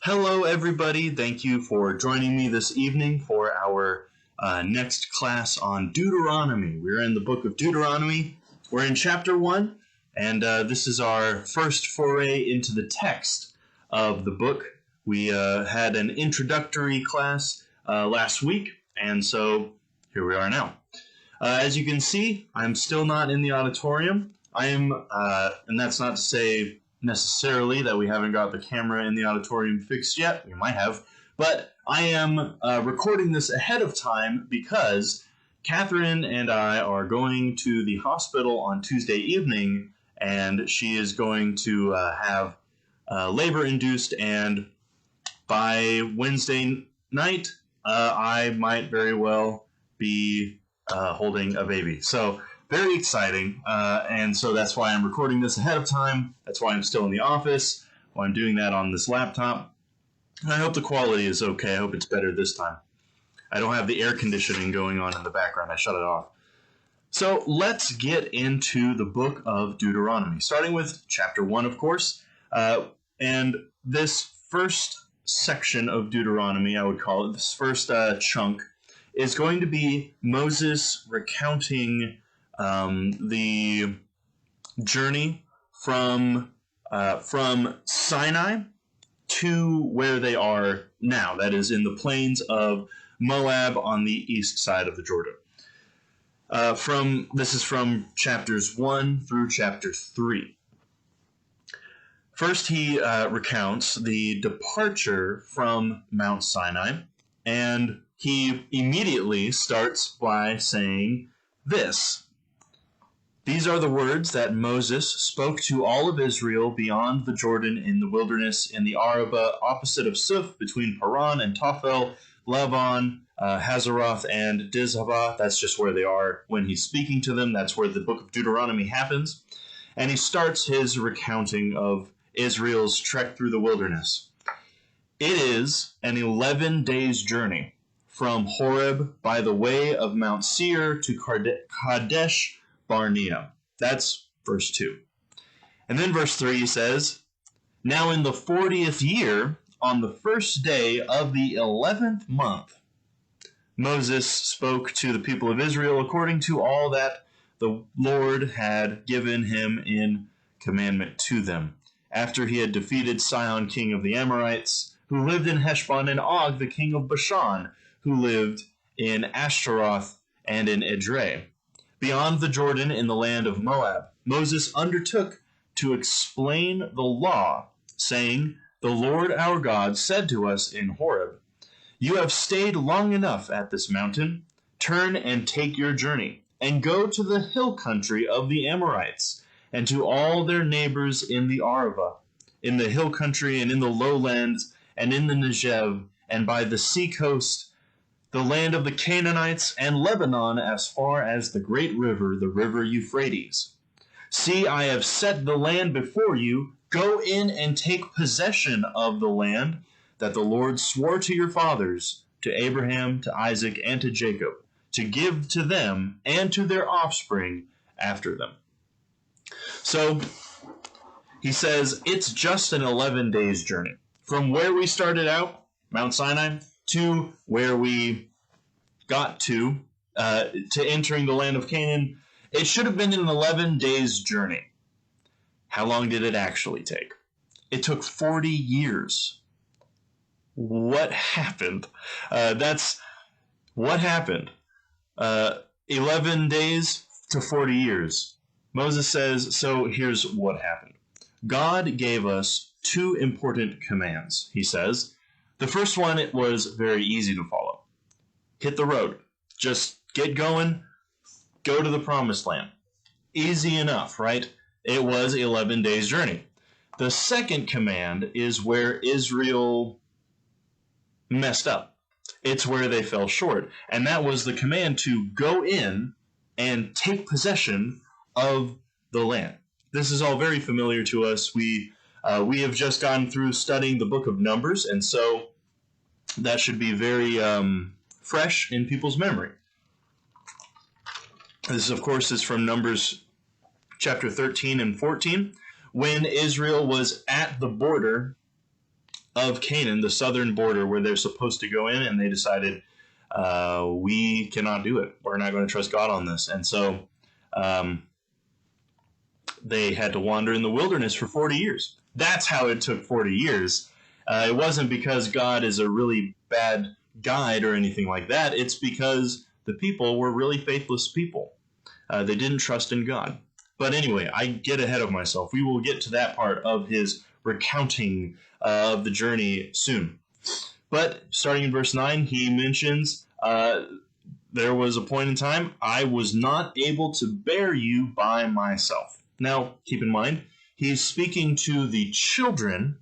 Hello, everybody. Thank you for joining me this evening for our next class on Deuteronomy. We're in the book of Deuteronomy. We're in chapter 1, and this is our first foray into the text of the book. We had an introductory class last week, and so here we are now. As you can see, I'm still not in the auditorium. And that's not to say necessarily that we haven't got the camera in the auditorium fixed yet. We might have. But I am recording this ahead of time because Catherine and I are going to the hospital on Tuesday evening, and she is going to have labor-induced, and by Wednesday night, I might very well be holding a baby. So very exciting, and so that's why I'm recording this ahead of time. That's why I'm still in the office, why I'm doing that on this laptop. And I hope the quality is okay. I hope it's better this time. I don't have the air conditioning going on in the background. I shut it off. So let's get into the book of Deuteronomy, starting with chapter 1, of course. And this first section of Deuteronomy, I would call it, this first chunk, is going to be Moses recounting the journey from Sinai to where they are now. That is in the plains of Moab on the east side of the Jordan. This is from chapters 1 through chapter 3. First, he recounts the departure from Mount Sinai, and he immediately starts by saying this: "These are the words that Moses spoke to all of Israel beyond the Jordan in the wilderness, in the Arabah, opposite of Suf, between Paran and Tophel, Laban, Hazeroth, and Dizhabah." That's just where they are when he's speaking to them. That's where the book of Deuteronomy happens. And he starts his recounting of Israel's trek through the wilderness. It is an 11 days journey from Horeb by the way of Mount Seir to Kadesh Barnea. That's verse 2. And then verse 3 says, "Now in the 40th year, on the first day of the 11th month, Moses spoke to the people of Israel according to all that the Lord had given him in commandment to them, after he had defeated Sihon, king of the Amorites, who lived in Heshbon, and Og, the king of Bashan, who lived in Ashtaroth and in Edrei, beyond the Jordan in the land of Moab. Moses undertook to explain the law, saying, 'The Lord our God said to us in Horeb, you have stayed long enough at this mountain. Turn and take your journey, and go to the hill country of the Amorites, and to all their neighbors in the Arabah, in the hill country, and in the lowlands, and in the Negev, and by the sea coast, the land of the Canaanites, and Lebanon as far as the great river, the river Euphrates. See, I have set the land before you. Go in and take possession of the land that the Lord swore to your fathers, to Abraham, to Isaac, and to Jacob, to give to them and to their offspring after them.'" So he says it's just an 11 days journey from where we started out, Mount Sinai, to where we got to entering the land of Canaan. It should have been an 11 days journey. How long did it actually take? It took 40 years. What happened? That's what happened. 11 days to 40 years. Moses says, so here's what happened. God gave us two important commands, he says. The first one, it was very easy to follow. Hit the road. Just get going. Go to the promised land. Easy enough, right? It was 11 days journey. The second command is where Israel messed up. It's where they fell short. And that was the command to go in and take possession of the land. This is all very familiar to us. We have just gone through studying the book of Numbers, and so that should be very fresh in people's memory. This, of course, is from Numbers chapter 13 and 14, when Israel was at the border of Canaan, the southern border where they're supposed to go in, and they decided, we cannot do it. We're not going to trust God on this. And so they had to wander in the wilderness for 40 years. That's how it took 40 years. It wasn't because God is a really bad guide or anything like that. It's because the people were really faithless people. They didn't trust in God. But anyway, I get ahead of myself. We will get to that part of his recounting of the journey soon. But starting in verse 9, he mentions, there was a point in time I was not able to bear you by myself. Now, keep in mind, he's speaking to the children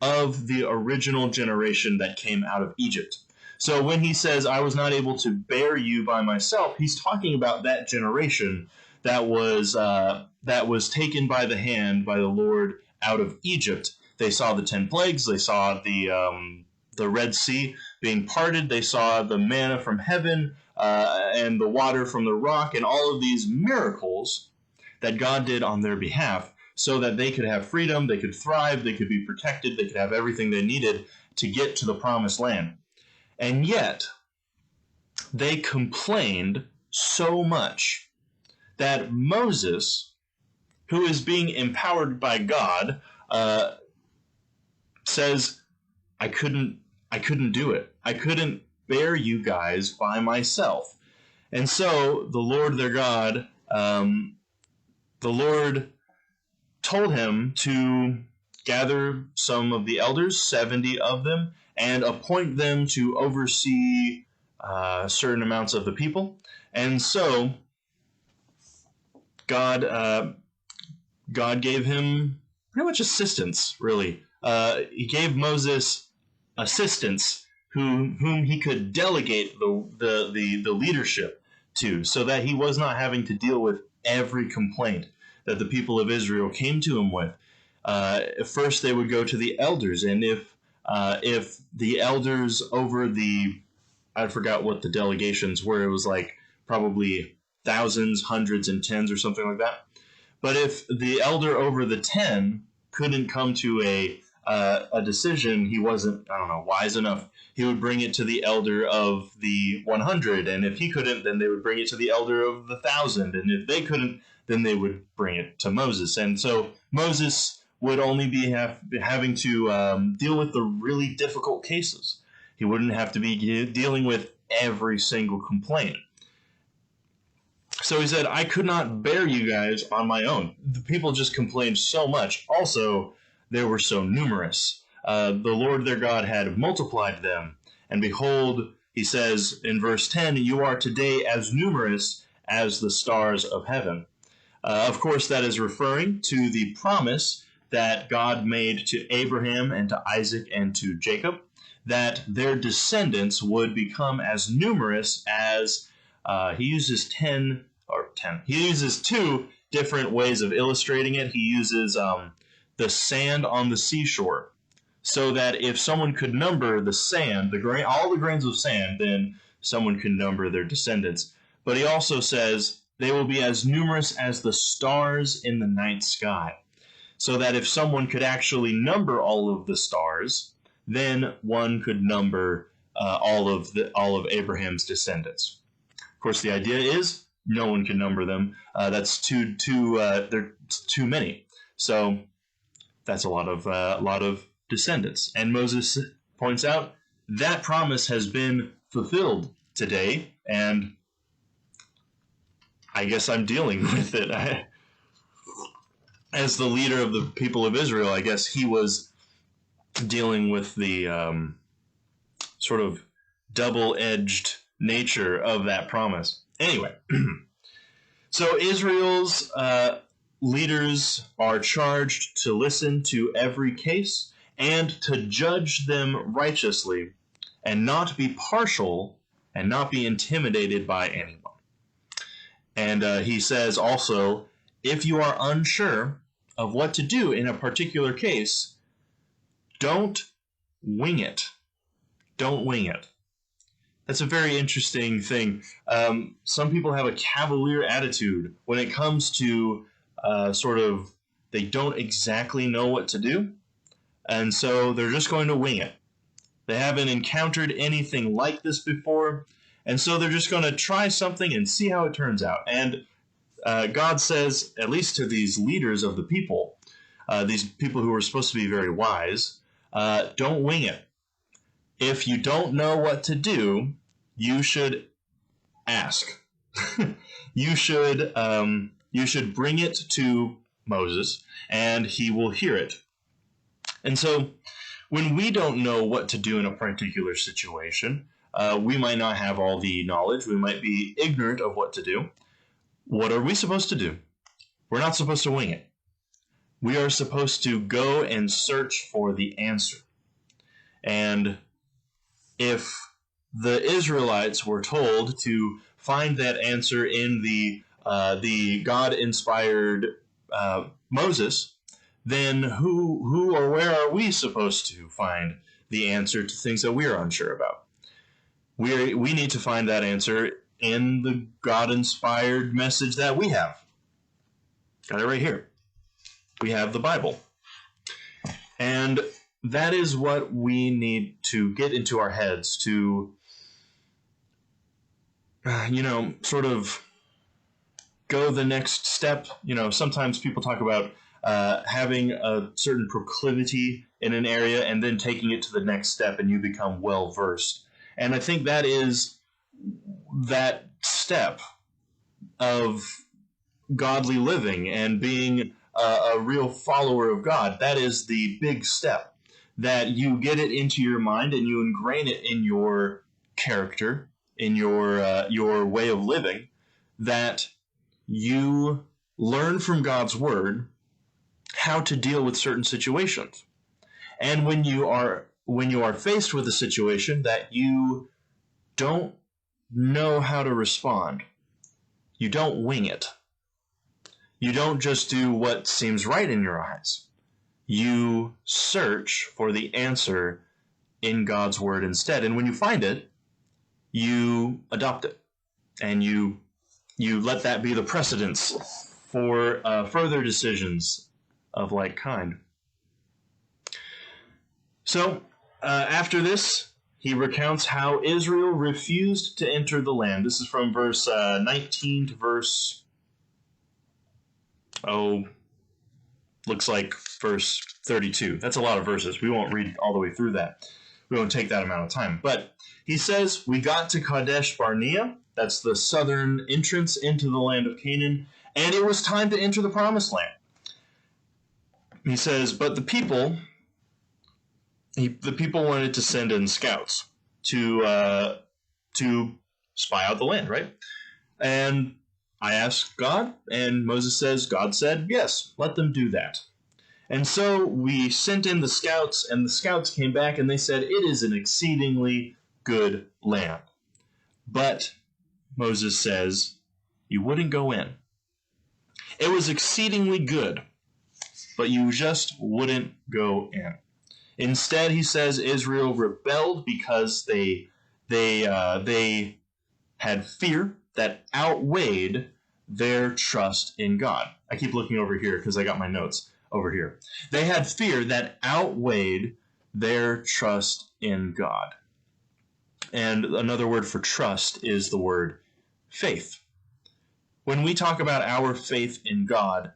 of the original generation that came out of Egypt. So when he says, I was not able to bear you by myself, he's talking about that generation that was taken by the hand by the Lord out of Egypt. They saw the 10 plagues. They saw the Red Sea being parted. They saw the manna from heaven and the water from the rock, and all of these miracles that God did on their behalf so that they could have freedom, they could thrive, they could be protected, they could have everything they needed to get to the promised land. And yet, they complained so much that Moses, who is being empowered by God, says, I couldn't do it. I couldn't bear you guys by myself. And so the Lord their God, the Lord told him to gather some of the elders, 70 of them, and appoint them to oversee certain amounts of the people. And so God gave him pretty much assistance, really. He gave Moses assistants whom he could delegate the leadership to, so that he was not having to deal with every complaint that the people of Israel came to him with. First, they would go to the elders, and if the elders over I forgot what the delegations were, it was like probably thousands, hundreds, and tens or something like that. But if the elder over the 10 couldn't come to a decision, he wasn't, wise enough, he would bring it to the elder of the 100. And if he couldn't, then they would bring it to the elder of the 1,000. And if they couldn't, then they would bring it to Moses. And so Moses would only be having to deal with the really difficult cases. He wouldn't have to be dealing with every single complaint. So he said, I could not bear you guys on my own. The people just complained so much. Also, they were so numerous. The Lord their God had multiplied them. And behold, he says in verse 10, you are today as numerous as the stars of heaven. Of course, that is referring to the promise that God made to Abraham and to Isaac and to Jacob, that their descendants would become as numerous as he uses 10. He uses two different ways of illustrating it. He uses the sand on the seashore, so that if someone could number the sand, all the grains of sand, then someone could number their descendants. But he also says they will be as numerous as the stars in the night sky, so that if someone could actually number all of the stars, then one could number all of Abraham's descendants. Of course, the idea is no one can number them. That's too many. So that's a lot of descendants. And Moses points out that promise has been fulfilled today, and I guess I'm dealing with it. As the leader of the people of Israel, I guess he was dealing with the sort of double-edged nature of that promise. Anyway, so Israel's leaders are charged to listen to every case and to judge them righteously, and not be partial and not be intimidated by anyone. And he says also, if you are unsure of what to do in a particular case, don't wing it. Don't wing it. That's a very interesting thing. Some people have a cavalier attitude when it comes to they don't exactly know what to do. And so they're just going to wing it. They haven't encountered anything like this before, and so they're just going to try something and see how it turns out. And God says, at least to these leaders of the people, these people who are supposed to be very wise, don't wing it. If you don't know what to do, you should ask. you should bring it to Moses, and he will hear it. And so, when we don't know what to do in a particular situation, we might not have all the knowledge. We might be ignorant of what to do. What are we supposed to do? We're not supposed to wing it. We are supposed to go and search for the answer. And if the Israelites were told to find that answer in the God-inspired Moses, then who or where are we supposed to find the answer to things that we are unsure about? We need to find that answer in the God-inspired message that we have. Got it right here. We have the Bible. And that is what we need to get into our heads to, sort of go the next step. Sometimes people talk about having a certain proclivity in an area and then taking it to the next step and you become well-versed. And I think that is that step of godly living and being a real follower of God. That is the big step, that you get it into your mind and you ingrain it in your character, in your way of living, that you learn from God's word how to deal with certain situations. And when you are faced with a situation that you don't know how to respond, you don't wing it. You don't just do what seems right in your eyes. You search for the answer in God's word instead. And when you find it, you adopt it. And you let that be the precedence for further decisions of like kind. So, after this, he recounts how Israel refused to enter the land. This is from verse 19 to verse, looks like verse 32. That's a lot of verses. We won't read all the way through that. We won't take that amount of time. But he says, we got to Kadesh Barnea. That's the southern entrance into the land of Canaan. And it was time to enter the promised land. He says, but the people wanted to send in scouts to spy out the land, right? And I asked God, and Moses says, God said, yes, let them do that. And so we sent in the scouts, and the scouts came back, and they said, it is an exceedingly good land. But, Moses says, you wouldn't go in. It was exceedingly good, but you just wouldn't go in. Instead, he says, Israel rebelled because they had fear that outweighed their trust in God. I keep looking over here because I got my notes over here. They had fear that outweighed their trust in God. And another word for trust is the word faith. When we talk about our faith in God,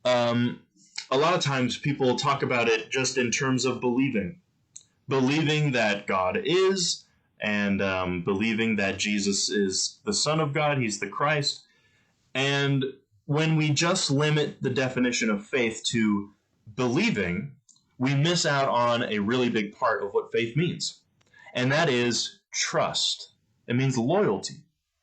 a lot of times people talk about it just in terms of believing that God is, and believing that Jesus is the Son of God, he's the Christ. And when we just limit the definition of faith to believing, we miss out on a really big part of what faith means. And that is trust. It means loyalty.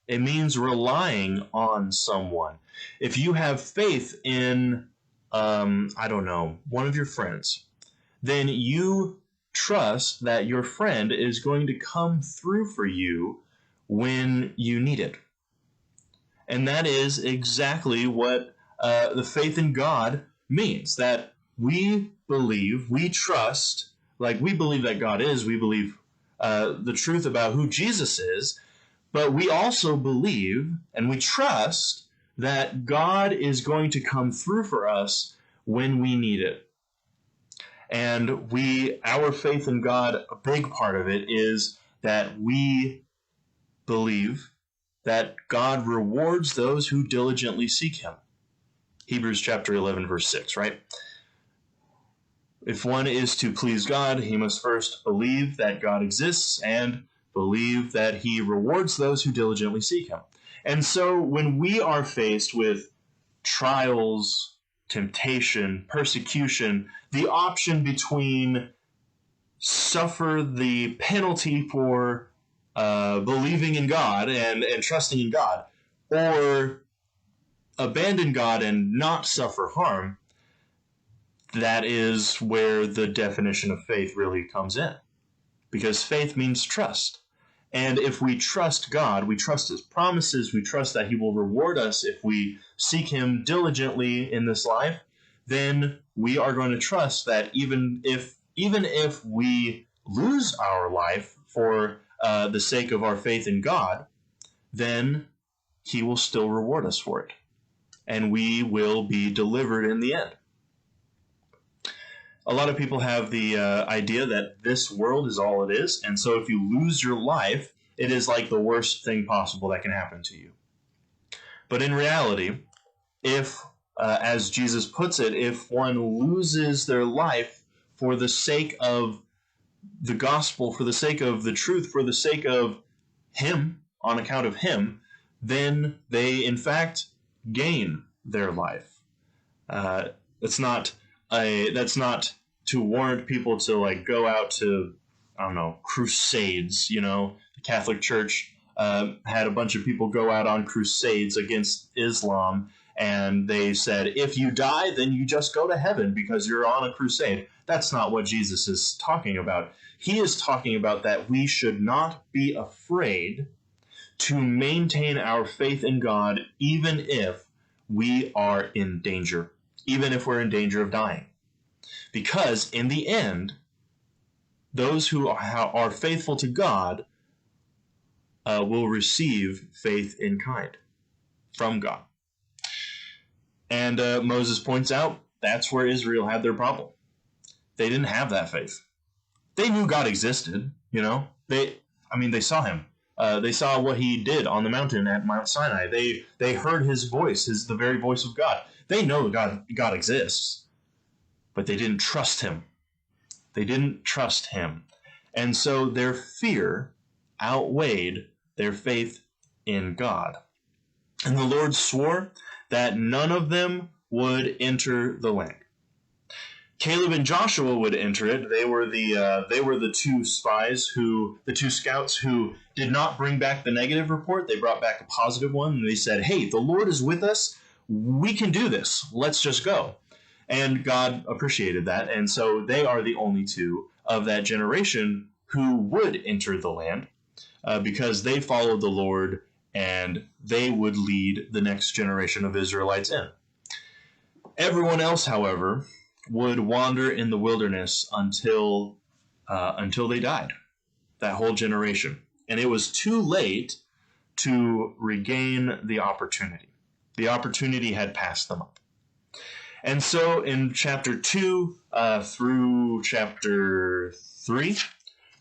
It means relying on someone. If you have faith in, one of your friends, then you trust that your friend is going to come through for you when you need it. And that is exactly what the faith in God means, that we believe, we trust, like we believe that God is, we believe the truth about who Jesus is, but we also believe and we trust that God is going to come through for us when we need it. And our faith in God, a big part of it is that we believe that God rewards those who diligently seek him. Hebrews chapter 11, verse 6, right? If one is to please God, he must first believe that God exists and believe that he rewards those who diligently seek him. And so when we are faced with trials, temptation, persecution, the option between suffer the penalty for believing in God and trusting in God, or abandon God and not suffer harm, that is where the definition of faith really comes in. Because faith means trust. And if we trust God, we trust his promises, we trust that he will reward us if we seek him diligently in this life, then we are going to trust that even if we lose our life for the sake of our faith in God, then he will still reward us for it. And we will be delivered in the end. A lot of people have the idea that this world is all it is, and so if you lose your life, it is like the worst thing possible that can happen to you. But in reality, if, as Jesus puts it, if one loses their life for the sake of the gospel, for the sake of the truth, for the sake of him, on account of him, then they in fact gain their life. That's not to warrant people to like go out to, I don't know, crusades. You know, the Catholic Church had a bunch of people go out on crusades against Islam, and they said, if you die, then you just go to heaven because you're on a crusade. That's not what Jesus is talking about. He is talking about that we should not be afraid to maintain our faith in God, even if we are in danger, even if we're in danger of dying. Because in the end, those who are faithful to God will receive faith in kind from God. And Moses points out that's where Israel had their problem. They didn't have that faith. They knew God existed, you know. They saw him. They saw what he did on the mountain at Mount Sinai. They heard his voice, the very voice of God. They know God exists, but they didn't trust him. They didn't trust him. And so their fear outweighed their faith in God. And the Lord swore that none of them would enter the land. Caleb and Joshua would enter it. They were the two scouts who did not bring back the negative report. They brought back a positive one, and they said, hey, the Lord is with us. We can do this. Let's just go. And God appreciated that, and so they are the only two of that generation who would enter the land because they followed the Lord, and they would lead the next generation of Israelites in. Everyone else, however, would wander in the wilderness until they died, that whole generation. And it was too late to regain the opportunity. The opportunity had passed them up. And so in chapter 2 through chapter 3,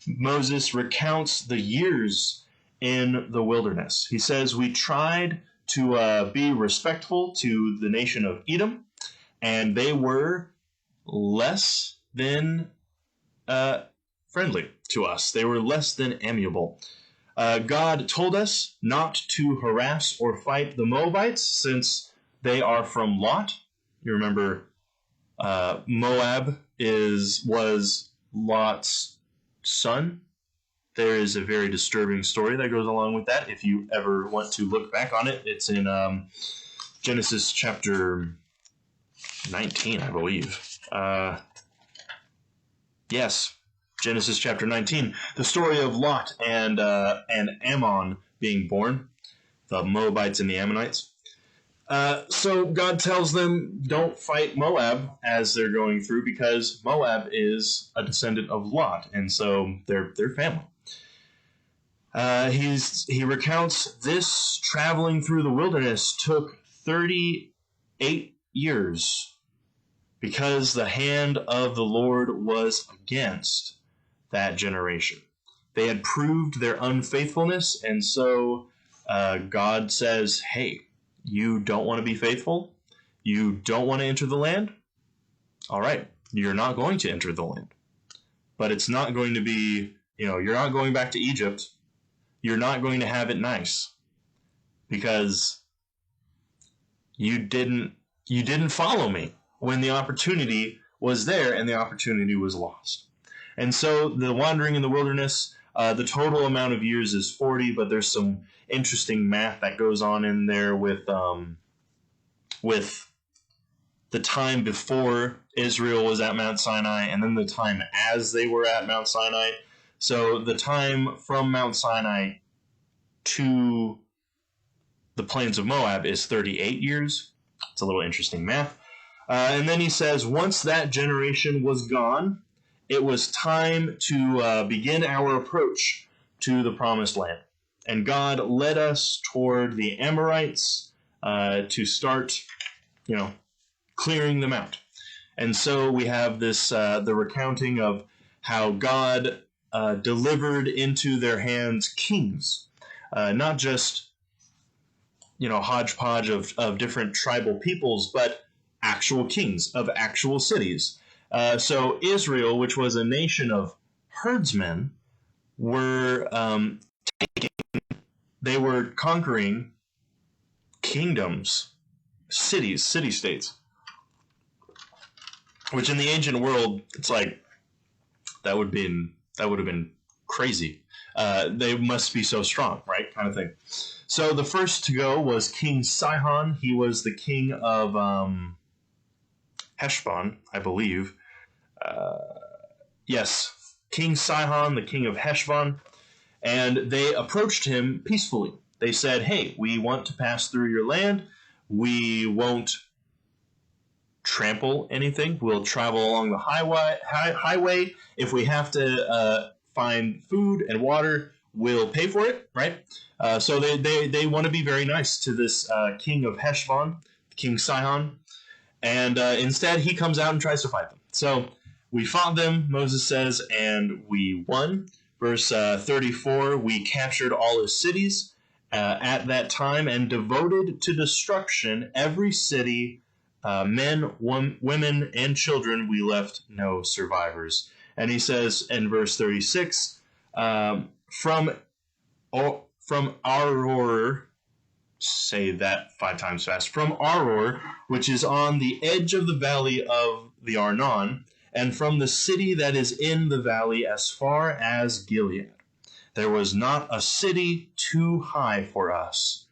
Moses recounts the years in the wilderness. He says, we tried to be respectful to the nation of Edom, and they were less than friendly to us. They were less than amiable. God told us not to harass or fight the Moabites since they are from Lot. You remember Moab was Lot's son. There is a very disturbing story that goes along with that. If you ever want to look back on it, it's in Genesis chapter 19, I believe. Yes, Genesis chapter 19. The story of Lot and Ammon being born, the Moabites and the Ammonites. So God tells them, don't fight Moab as they're going through, because Moab is a descendant of Lot, and so they're family. He recounts this traveling through the wilderness took 38 years. because the hand of the Lord was against that generation. They had proved their unfaithfulness, and so God says, hey, you don't want to be faithful? You don't want to enter the land? All right, you're not going to enter the land. But it's not going to be, you're not going back to Egypt. You're not going to have it nice because you didn't follow me when the opportunity was there and the opportunity was lost. And so the wandering in the wilderness, the total amount of years is 40, but there's some interesting math that goes on in there with the time before Israel was at Mount Sinai and then the time as they were at Mount Sinai. So the time from Mount Sinai to the plains of Moab is 38 years. It's a little interesting math. And then he says, once that generation was gone, it was time to begin our approach to the promised land. And God led us toward the Amorites to start, clearing them out. And so we have this, the recounting of how God delivered into their hands kings, not just, hodgepodge of different tribal peoples, but actual kings of actual cities. So Israel, which was a nation of herdsmen, were they were conquering kingdoms, cities, city-states, which in the ancient world, it's like that would have been crazy. They must be so strong, right? Kind of thing. So the first to go was King Sihon. He was the king of Heshbon, I believe. Yes, King Sihon, the king of Heshbon. And they approached him peacefully. They said, hey, we want to pass through your land. We won't trample anything. We'll travel along the highway. If we have to find food and water, we'll pay for it, right? So they want to be very nice to this king of Heshbon, King Sihon. And instead, he comes out and tries to fight them. So we fought them, Moses says, and we won. Verse 34, we captured all his cities at that time and devoted to destruction every city, men, women, and children. We left no survivors. And he says in verse 36, from Aror, say that 5 times fast, from Aror, which is on the edge of the valley of the Arnon, and from the city that is in the valley as far as Gilead. There was not a city too high for us,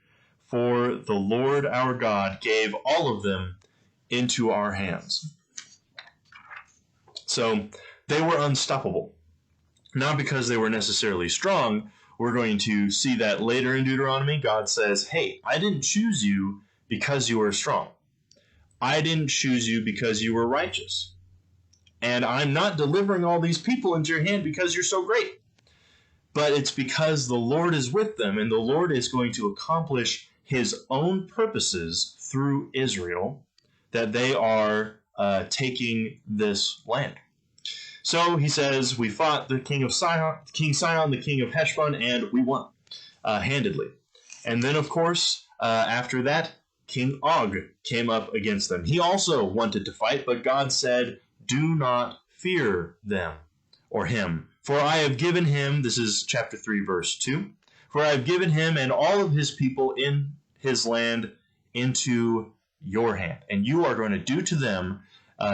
for the Lord our God gave all of them into our hands. So they were unstoppable. Not because they were necessarily strong. We're going to see that later in Deuteronomy. God says, hey, I didn't choose you because you were strong. I didn't choose you because you were righteous. And I'm not delivering all these people into your hand because you're so great. But it's because the Lord is with them, and the Lord is going to accomplish his own purposes through Israel, that they are taking this land. So he says, we fought the king Sihon, the king of Heshbon, and we won handedly. And then, of course, after that, King Og came up against them. He also wanted to fight, but God said, do not fear them or him. For I have given him, this is chapter 3, verse 2, for I have given him and all of his people in his land into your hand. And you are going to do to them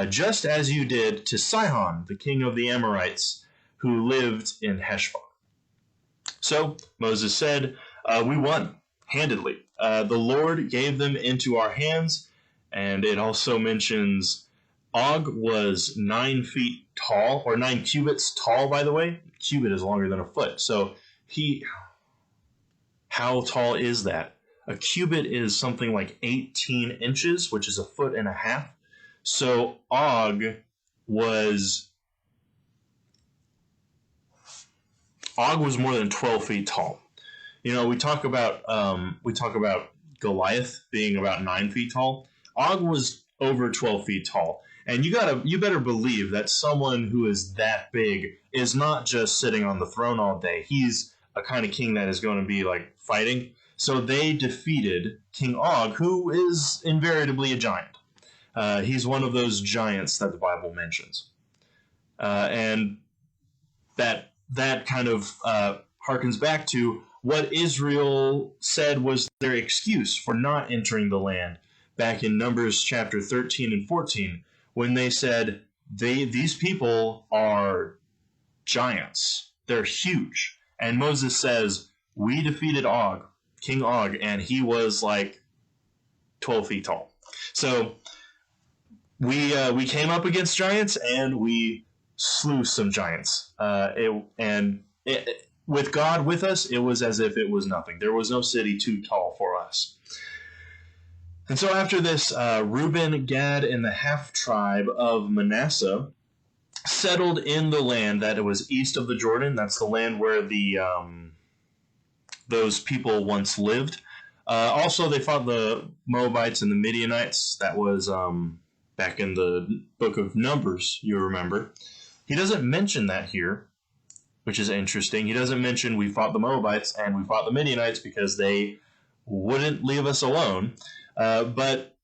just as you did to Sihon, the king of the Amorites, who lived in Heshbon. So Moses said, we won handedly. The Lord gave them into our hands, and it also mentions Og was 9 feet tall, or 9 cubits tall, by the way. A cubit is longer than a foot. So how tall is that? A cubit is something like 18 inches, which is a foot and a half. So Og was more than 12 feet tall. We talk about Goliath being about 9 feet tall. Og was over 12 feet tall. And you better believe that someone who is that big is not just sitting on the throne all day. He's a kind of king that is going to be like fighting. So they defeated King Og, who is invariably a giant. He's one of those giants that the Bible mentions. And that kind of harkens back to what Israel said was their excuse for not entering the land back in Numbers chapter 13 and 14, when they said these people are giants. They're huge. And Moses says, we defeated Og, King Og, and he was like 12 feet tall. So we came up against giants and we slew some giants. With God with us, it was as if it was nothing. There was no city too tall for us. And so after this, Reuben, Gad, and the half-tribe of Manasseh settled in the land that it was east of the Jordan. That's the land where those people once lived. Also, they fought the Moabites and the Midianites. That was back in the book of Numbers, you remember. He doesn't mention that here, which is interesting. He doesn't mention we fought the Moabites and we fought the Midianites because they wouldn't leave us alone. But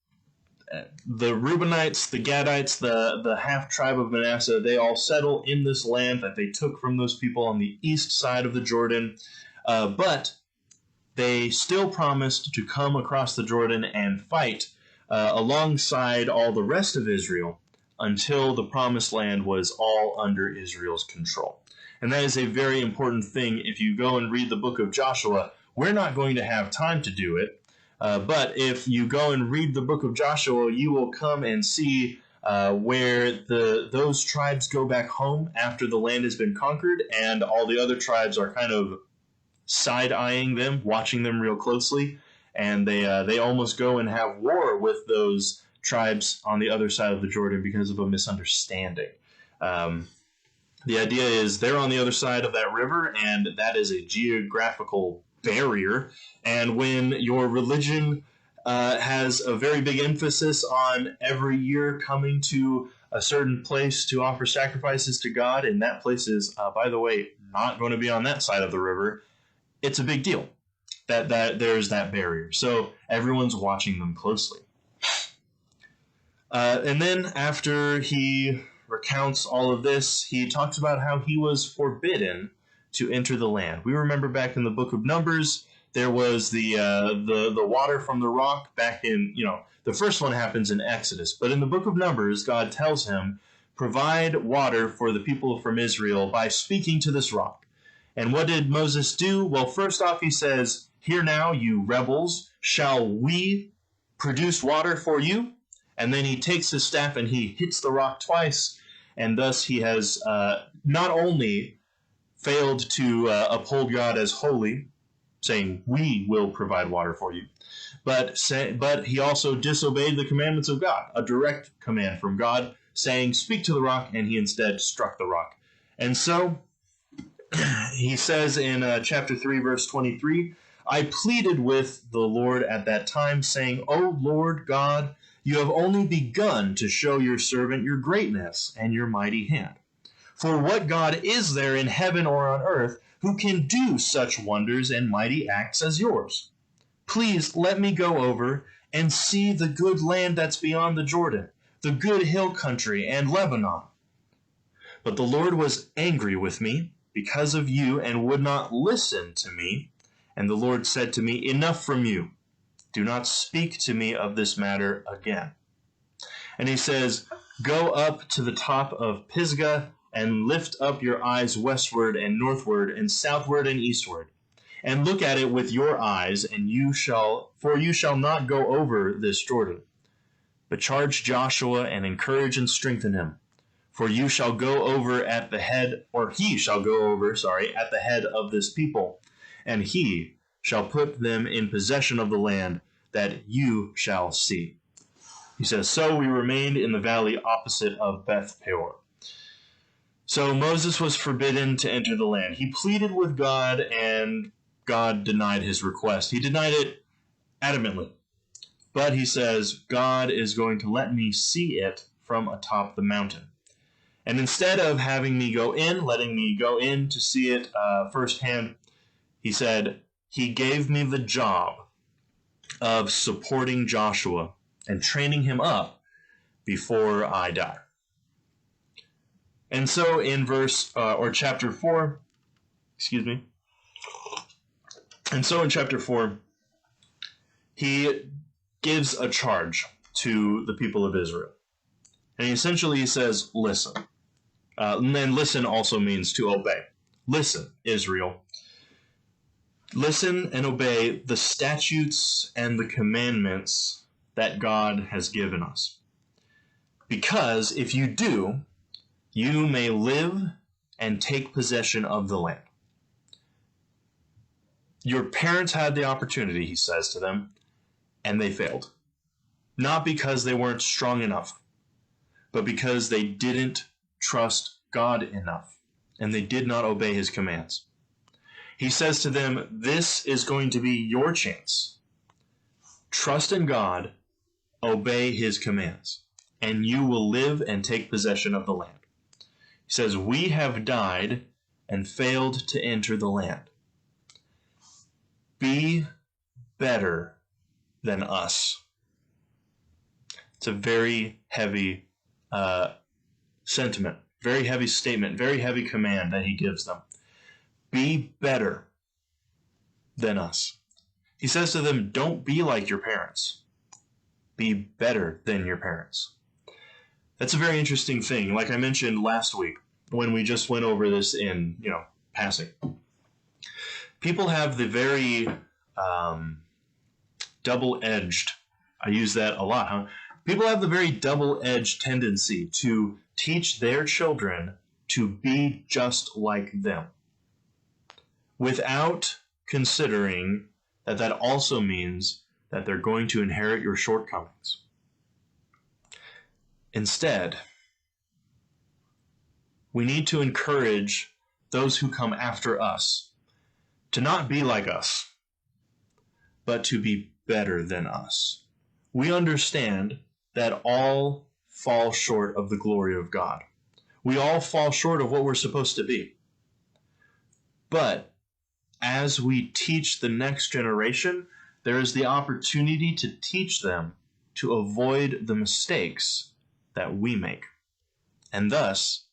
the Reubenites, the Gadites, the half-tribe of Manasseh, they all settle in this land that they took from those people on the east side of the Jordan. But they still promised to come across the Jordan and fight alongside all the rest of Israel until the promised land was all under Israel's control. And that is a very important thing. If you go and read the book of Joshua, we're not going to have time to do it. But if you go and read the book of Joshua, you will come and see where those tribes go back home after the land has been conquered, and all the other tribes are kind of side-eyeing them, watching them real closely, and they almost go and have war with those tribes on the other side of the Jordan because of a misunderstanding. The idea is they're on the other side of that river, and that is a geographical barrier. And when your religion has a very big emphasis on every year coming to a certain place to offer sacrifices to God, and that place is, by the way, not going to be on that side of the river, it's a big deal that there's that barrier. So everyone's watching them closely. And then after he recounts all of this, he talks about how he was forbidden to enter the land. We remember back in the book of Numbers, there was the water from the rock back in, the first one happens in Exodus. But in the book of Numbers, God tells him, provide water for the people from Israel by speaking to this rock. And what did Moses do? Well, first off, he says, here now, you rebels, shall we produce water for you? And then he takes his staff and he hits the rock twice. And thus he has not only failed to uphold God as holy, saying, we will provide water for you, but he also disobeyed the commandments of God, a direct command from God, saying, speak to the rock, and he instead struck the rock. And so he says in chapter 3, verse 23, I pleaded with the Lord at that time, saying, O Lord God, you have only begun to show your servant your greatness and your mighty hand. For what God is there in heaven or on earth who can do such wonders and mighty acts as yours? Please let me go over and see the good land that's beyond the Jordan, the good hill country and Lebanon. But the Lord was angry with me because of you and would not listen to me. And the Lord said to me, enough from you. Do not speak to me of this matter again. And he says, go up to the top of Pisgah and lift up your eyes westward and northward and southward and eastward, and look at it with your eyes, and you shall not go over this Jordan. But charge Joshua and encourage and strengthen him, for you shall go over at the head, or he shall go over, at the head of this people, and he shall put them in possession of the land that you shall see. He says, so we remained in the valley opposite of Beth Peor. So Moses was forbidden to enter the land. He pleaded with God, and God denied his request. He denied it adamantly. But he says, God is going to let me see it from atop the mountain. And instead of having me go in, letting me go in to see it firsthand, he said, he gave me the job of supporting Joshua and training him up before I die. And so in chapter 4, and so in chapter 4, he gives a charge to the people of Israel. And essentially he says, listen. And then listen also means to obey. Listen, Israel. Listen and obey the statutes and the commandments that God has given us. Because if you do, you may live and take possession of the land. Your parents had the opportunity, he says to them, and they failed. Not because they weren't strong enough, but because they didn't trust God enough, and they did not obey his commands. He says to them, this is going to be your chance. Trust in God, obey his commands, and you will live and take possession of the land. He says, we have died and failed to enter the land. Be better than us. It's a very heavy sentiment, very heavy statement, very heavy command that he gives them. Be better than us. He says to them, don't be like your parents. Be better than your parents. That's a very interesting thing. Like I mentioned last week when we just went over this in, passing. People have the very double-edged, I use that a lot, huh? People have the very double-edged tendency to teach their children to be just like them, without considering that that also means that they're going to inherit your shortcomings. Instead, we need to encourage those who come after us to not be like us, but to be better than us. We understand that all fall short of the glory of God. We all fall short of what we're supposed to be. But as we teach the next generation, there is the opportunity to teach them to avoid the mistakes that we make. And thus,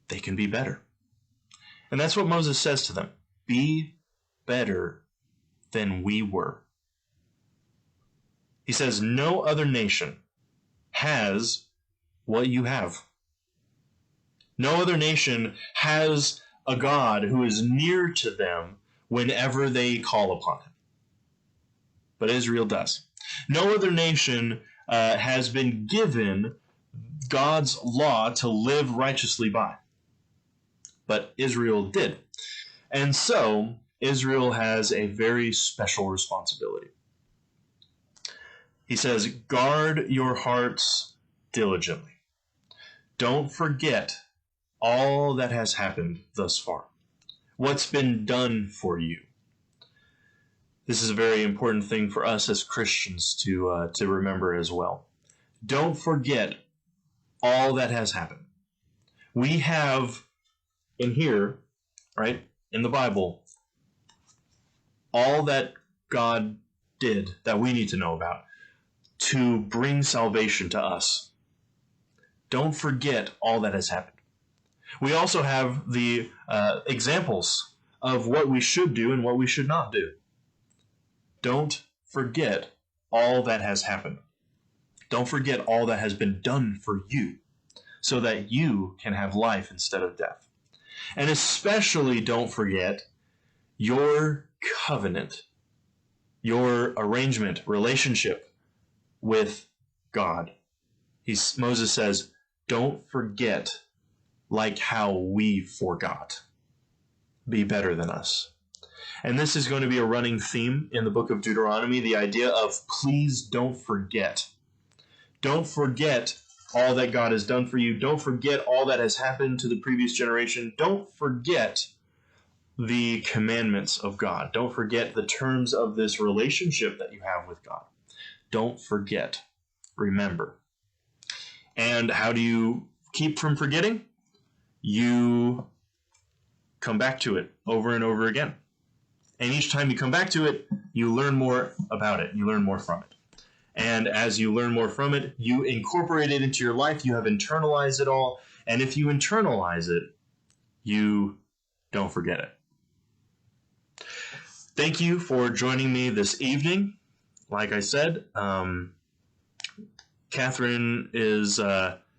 they can be better. And that's what Moses says to them. Be better than we were. He says, no other nation has what you have. No other nation has a God who is near to them whenever they call upon him. But Israel does. No other nation has been given God's law to live righteously by. But Israel did. And so, Israel has a very special responsibility. He says, guard your hearts diligently. Don't forget all that has happened thus far. What's been done for you. This is a very important thing for us as Christians to remember as well. Don't forget all that has happened. We have in here, right, in the Bible, all that God did that we need to know about to bring salvation to us. Don't forget all that has happened. We also have the examples of what we should do and what we should not do. Don't forget all that has happened. Don't forget all that has been done for you so that you can have life instead of death. And especially don't forget your covenant, your arrangement, relationship with God. Moses says, don't forget like how we forgot. Be better than us. And this is going to be a running theme in the book of Deuteronomy, the idea of please don't forget. Don't forget all that God has done for you. Don't forget all that has happened to the previous generation. Don't forget the commandments of God. Don't forget the terms of this relationship that you have with God. Don't forget. Remember. And how do you keep from forgetting? You come back to it over and over again. And each time you come back to it, you learn more about it. You learn more from it. And as you learn more from it, you incorporate it into your life. You have internalized it all. And if you internalize it, you don't forget it. Thank you for joining me this evening. Like I said, Catherine is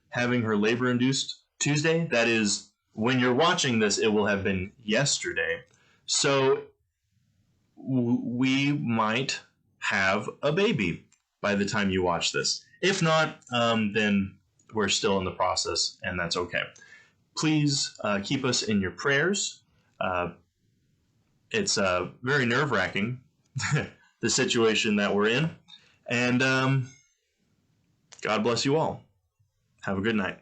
having her labor-induced Tuesday. That is, when you're watching this, it will have been yesterday. So we might have a baby by the time you watch this. If not, then we're still in the process, and that's okay. Please keep us in your prayers. It's very nerve-wracking, the situation that we're in. And God bless you all. Have a good night.